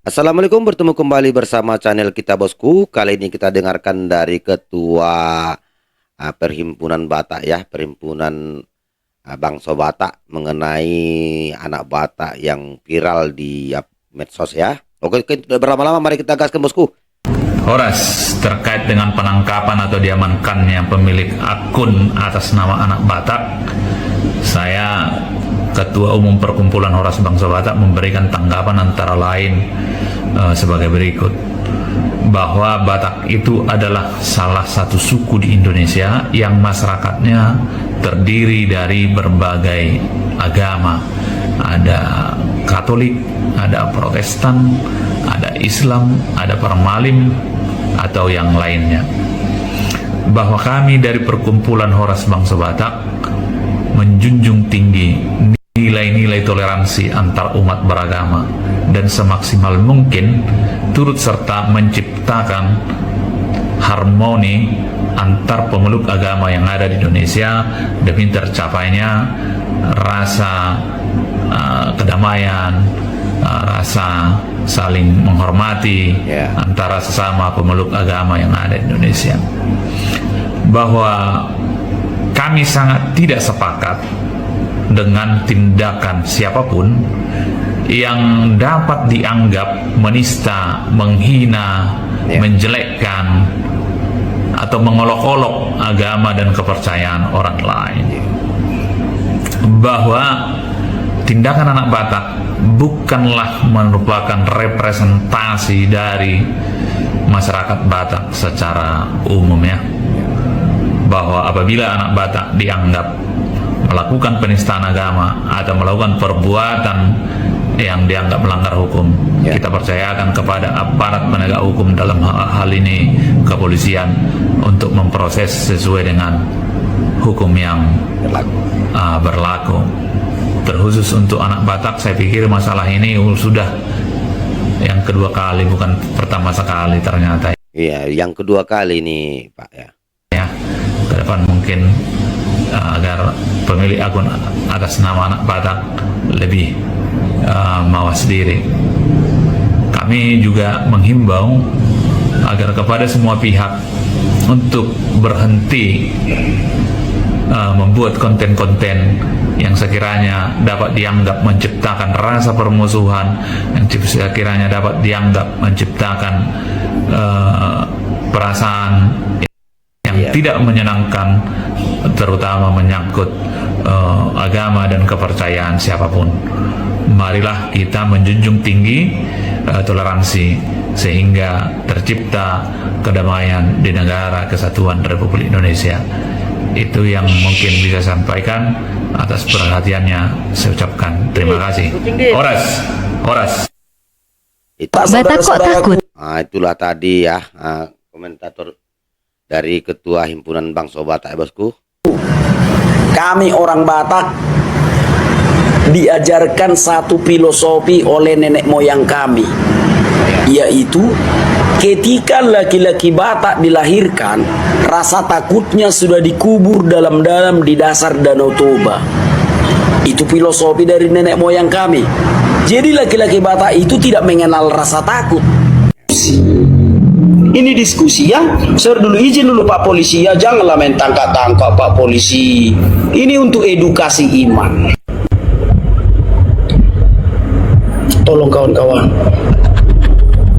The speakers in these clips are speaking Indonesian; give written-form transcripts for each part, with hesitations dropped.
Assalamualaikum, bertemu kembali bersama channel kita bosku. Kali ini kita dengarkan dari ketua Perhimpunan Batak ya, Perhimpunan Bangsa Batak mengenai anak Batak yang viral di medsos ya. Oke, tidak berlama-lama, mari kita gaskan bosku. Horas terkait dengan penangkapan atau diamankannya pemilik akun atas nama anak Batak, saya Ketua Umum Perkumpulan Horas Bangsa Batak memberikan tanggapan antara lain sebagai berikut, bahwa Batak itu adalah salah satu suku di Indonesia yang masyarakatnya terdiri dari berbagai agama. Ada Katolik, ada Protestan, ada Islam, ada Parmalim, atau yang lainnya. Bahwa kami dari Perkumpulan Horas Bangsa Batak menjunjung tinggi nilai-nilai toleransi antar umat beragama dan semaksimal mungkin turut serta menciptakan harmoni antar pemeluk agama yang ada di Indonesia demi tercapainya rasa kedamaian, rasa saling menghormati antara sesama pemeluk agama yang ada di Indonesia. Bahwa kami sangat tidak sepakat dengan tindakan siapapun yang dapat dianggap menista, menghina, menjelekkan atau mengolok-olok agama dan kepercayaan orang lain. Bahwa tindakan anak Batak bukanlah merupakan representasi dari masyarakat Batak secara umum ya. Bahwa apabila anak Batak dianggap melakukan penistaan agama atau melakukan perbuatan yang dianggap melanggar hukum, kita percayakan kepada aparat penegak hukum, dalam hal ini kepolisian, untuk memproses sesuai dengan hukum yang berlaku. Terkhusus untuk anak Batak, saya pikir masalah ini sudah yang kedua kali, bukan pertama sekali ternyata. Iya, yang kedua kali nih Pak ya. Ya, ke depan mungkin agar pemilik akun atas nama anak Batak lebih mawas diri. Kami juga menghimbau agar kepada semua pihak untuk berhenti membuat konten-konten yang sekiranya dapat dianggap menciptakan rasa permusuhan, yang sekiranya dapat dianggap menciptakan perasaan yang tidak menyenangkan, terutama menyangkut agama dan kepercayaan siapapun. Marilah kita menjunjung tinggi toleransi sehingga tercipta kedamaian di negara kesatuan Republik Indonesia. Itu yang mungkin bisa sampaikan. Atas perhatiannya saya ucapkan terima kasih. Horas. Batak kok takut? Nah, itulah tadi ya komentator dari Ketua Himpunan Bangsa Batak ya bosku. Kami orang Batak diajarkan satu filosofi oleh nenek moyang kami, yaitu ketika laki-laki Batak dilahirkan, rasa takutnya sudah dikubur dalam-dalam di dasar Danau Toba. Itu filosofi dari nenek moyang kami. Jadi laki-laki Batak itu tidak mengenal rasa takut. Ini diskusi ya. Sir, dulu izin dulu Pak Polisi ya, janganlah main tangkap-tangkap Pak Polisi. Ini untuk edukasi iman. Tolong kawan-kawan.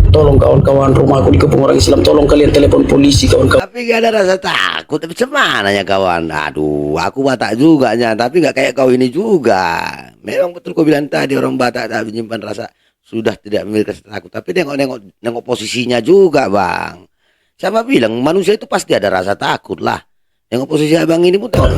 Tolong kawan-kawan, rumahku dikepung orang Islam. Tolong kalian telepon polisi kawan-kawan. Tapi gak ada rasa takut. Tapi gimana ya kawan? Aduh, aku Batak juga nya, tapi gak kayak kau ini juga. Memang betul kau bilang tadi, orang Batak tak menyimpan rasa, sudah tidak memiliki rasa takut. Tapi nengok posisinya juga bang. Siapa bilang manusia itu pasti ada rasa takut lah. Nengok posisi abang ini pun tahu.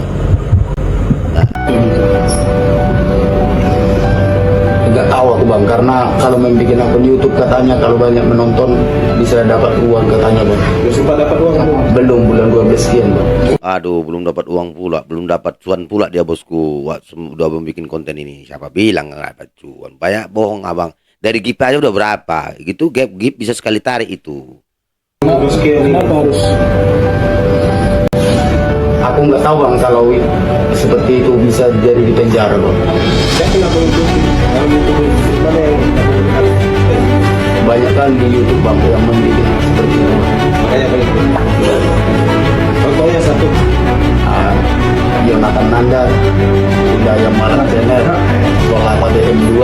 Enggak tahu aku bang, karena kalau membuat akun YouTube katanya kalau banyak menonton bisa dapat uang katanya bang. Sempat dapat uang? Belum, bulan 12 sekian bang. Aduh, belum dapat uang pula, belum dapat cuan pula dia bosku. Udah membuat konten ini. Siapa bilang nggak dapat cuan? Banyak bohong abang. Dari GIP aja udah berapa? Gitu GIP bisa sekali tarik itu. Kenapa harus? Aku nggak tahu bang kalau seperti itu bisa jadi di penjara bang. kan di YouTube Bang yang mendidik seperti itu. Makanya begitu. Contohnya satu. Jonathan Nanda, Hidayah Malang Channel, 28 DM2.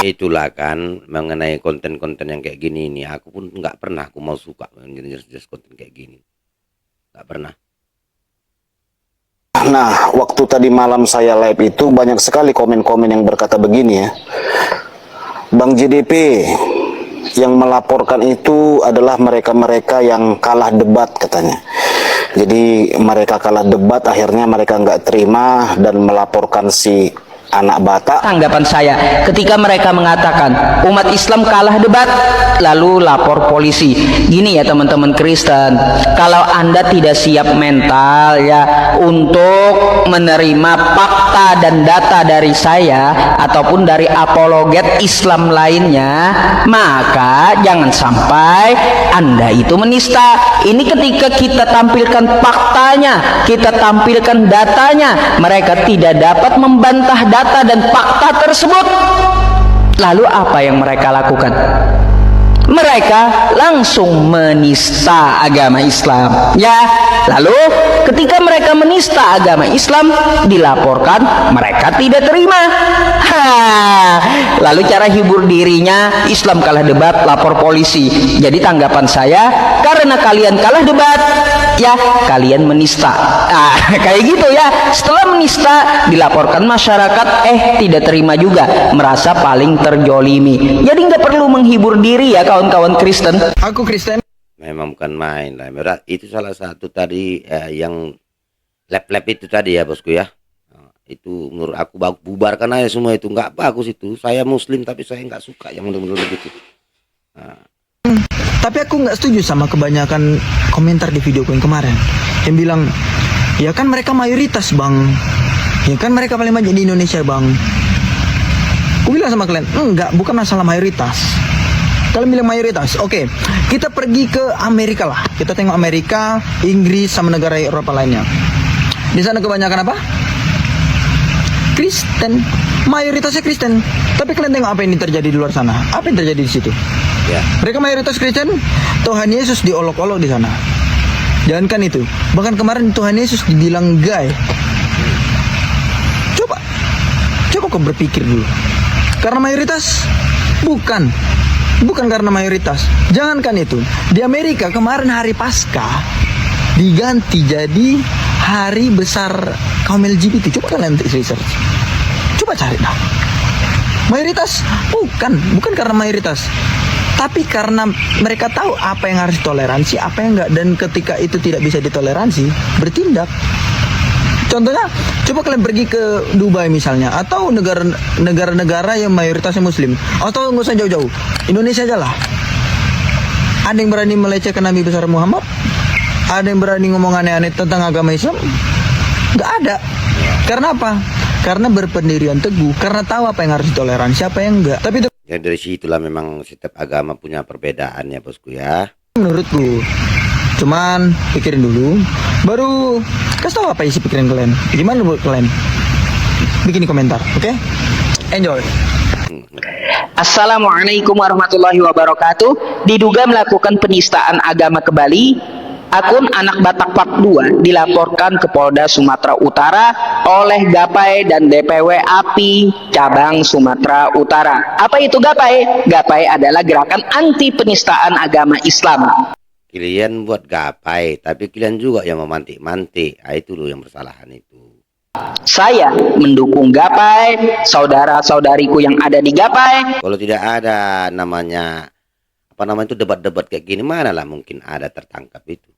Itulah kan mengenai konten-konten yang kayak gini ini, aku pun nggak pernah aku mau suka jenis konten kayak gini, nggak pernah. Nah, waktu tadi malam saya live itu banyak sekali komen-komen yang berkata begini ya, Bang JDP yang melaporkan itu adalah mereka-mereka yang kalah debat katanya. Jadi mereka kalah debat, akhirnya mereka nggak terima dan melaporkan si anak Batak. Tanggapan saya ketika mereka mengatakan umat Islam kalah debat lalu lapor polisi. Gini ya teman-teman Kristen, kalau Anda tidak siap mental ya untuk menerima fakta dan data dari saya ataupun dari apologet Islam lainnya, maka jangan sampai Anda itu menista. Ini ketika kita tampilkan faktanya, kita tampilkan datanya, mereka tidak dapat membantah data dan fakta tersebut. Lalu apa yang mereka lakukan? Mereka langsung menista agama Islam. Ya, lalu ketika mereka menista agama Islam, dilaporkan mereka tidak terima. Lalu cara hibur dirinya, Islam kalah debat, lapor polisi. Jadi tanggapan saya, karena kalian kalah debat, ya kalian menista. Kayak gitu ya. Setelah menista, dilaporkan masyarakat, tidak terima juga, merasa paling terjolimi. Jadi nggak perlu menghibur diri ya kawan-kawan Kristen. Aku Kristen. Memang bukan main lah. Itu salah satu tadi yang lab-lab itu tadi ya bosku ya. Itu menurut aku bubarkan aja semua, itu nggak bagus itu. Saya Muslim tapi saya nggak suka yang menurut begitu. Tapi aku nggak setuju sama kebanyakan komentar di videoku yang kemarin yang bilang, ya kan mereka mayoritas bang, ya kan mereka paling banyak di Indonesia bang. Aku bilang sama kalian, enggak, bukan masalah mayoritas. Kalian bilang mayoritas, oke, kita pergi ke Amerika lah. Kita tengok Amerika, Inggris, sama negara Eropa lainnya. Di sana kebanyakan apa? Kristen, mayoritasnya Kristen. Tapi kalian tengok apa yang terjadi di luar sana. Apa yang terjadi di situ? Ya. Mereka mayoritas Kristen. Tuhan Yesus diolok-olok di sana. Jangankan itu, bahkan kemarin Tuhan Yesus dibilang gay. Coba kau berpikir dulu. Karena mayoritas? Bukan karena mayoritas. Jangankan itu, di Amerika kemarin hari Paskah diganti jadi hari besar kaum LGBT. Coba kalian research, coba cari dah. Mayoritas? Bukan karena mayoritas, tapi karena mereka tahu apa yang harus ditoleransi, apa yang enggak, dan ketika itu tidak bisa ditoleransi, bertindak. Contohnya, coba kalian pergi ke Dubai misalnya, atau negara-negara yang mayoritasnya Muslim, atau nggak usah jauh-jauh, Indonesia aja lah. Ada yang berani melecehkan Nabi besar Muhammad? Ada yang berani ngomong aneh-aneh tentang agama Islam? Nggak ada. Karena apa? Karena berpendirian teguh, karena tahu apa yang harus ditoleransi, apa yang enggak. Tapi Ya dari situlah memang setiap agama punya perbedaannya bosku ya. menurutku, cuman pikirin dulu, baru kasih tahu apa isi pikiran kalian. Gimana buat kalian? Bikin di komentar, oke? Enjoy. Assalamualaikum warahmatullahi wabarakatuh. Diduga melakukan penistaan agama ke Bali, akun Anak Batak Part 2 dilaporkan ke Polda Sumatera Utara oleh Gapai dan DPW API Cabang Sumatera Utara. Apa itu Gapai? Gapai adalah gerakan anti penistaan agama Islam. Kalian buat gapai, tapi kalian juga yang memantik-mantik. Itu loh yang bersalahan itu. Saya mendukung Gapai, saudara-saudariku yang ada di Gapai. Kalau tidak ada namanya itu debat-debat kayak gini, mana lah mungkin ada tertangkap itu.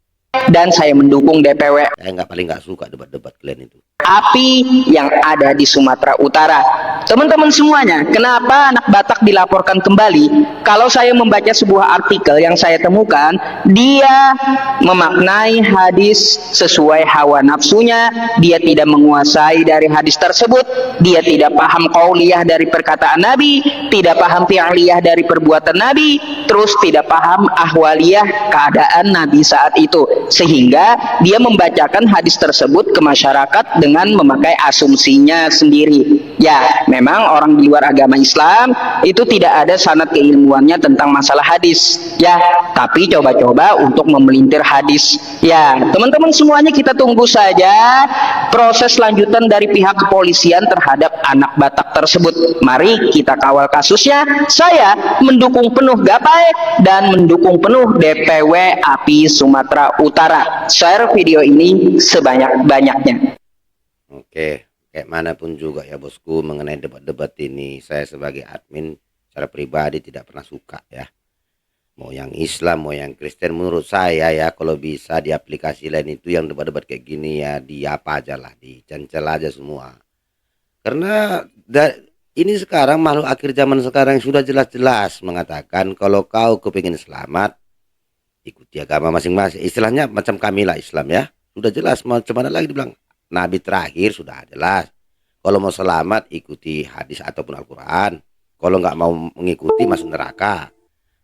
Dan saya mendukung DPW Saya paling nggak suka debat-debat kalian itu. API yang ada di Sumatera Utara. Teman-teman semuanya, kenapa Anak Batak dilaporkan kembali? Kalau saya membaca sebuah artikel yang saya temukan, dia memaknai hadis sesuai hawa nafsunya, dia tidak menguasai dari hadis tersebut, dia tidak paham qauliyah dari perkataan Nabi, tidak paham fi'liyah dari perbuatan Nabi, terus tidak paham ahwaliyah keadaan Nabi saat itu. sehingga dia membacakan hadis tersebut ke masyarakat dengan memakai asumsinya sendiri. Ya, memang orang di luar agama Islam itu tidak ada sanad keilmuannya tentang masalah hadis. Ya, tapi coba-coba untuk memelintir hadis. Ya, teman-teman semuanya kita tunggu saja proses lanjutan dari pihak kepolisian terhadap anak Batak tersebut. Mari kita kawal kasusnya. Saya mendukung penuh Gapai dan mendukung penuh DPW API Sumatera Utara. Share video ini sebanyak-banyaknya. Oke, kayak manapun juga ya bosku, mengenai debat-debat ini saya sebagai admin secara pribadi tidak pernah suka ya. Mau yang Islam, mau yang Kristen, menurut saya ya kalau bisa di aplikasi lain itu yang debat-debat kayak gini ya di apa aja lah, dicancel aja semua. Karena ini sekarang makhluk akhir zaman sekarang sudah jelas-jelas mengatakan kalau kau kepingin selamat ikuti agama masing-masing. Istilahnya macam kami lah Islam ya. Sudah jelas, macam mana lagi dibilang. Nabi terakhir sudah jelas. Kalau mau selamat ikuti hadis ataupun Al-Quran. Kalau nggak mau mengikuti masuk neraka.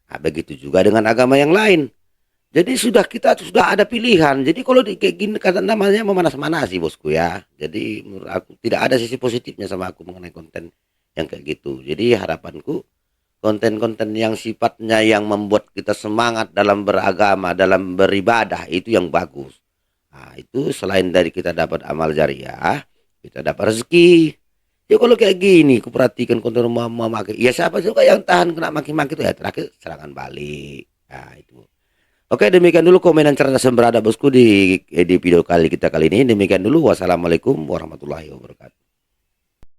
Nah, begitu juga dengan agama yang lain. Jadi kita sudah ada pilihan. Jadi kalau kayak gini kata namanya memanas-manasi bosku ya. Jadi menurut aku tidak ada sisi positifnya sama aku mengenai konten yang kayak gitu. Jadi harapanku konten-konten yang sifatnya yang membuat kita semangat dalam beragama, dalam beribadah itu yang bagus. Nah, itu selain dari kita dapat amal jariah, kita dapat rezeki. Ya kalau kayak gini, aku perhatikan konten maki. Ya siapa juga yang tahan kena maki-maki itu ya terakhir serangan balik. Nah itu. Oke, demikian dulu komen dan cerdas berada bosku di video kali ini. Demikian dulu. Wassalamualaikum warahmatullahi wabarakatuh.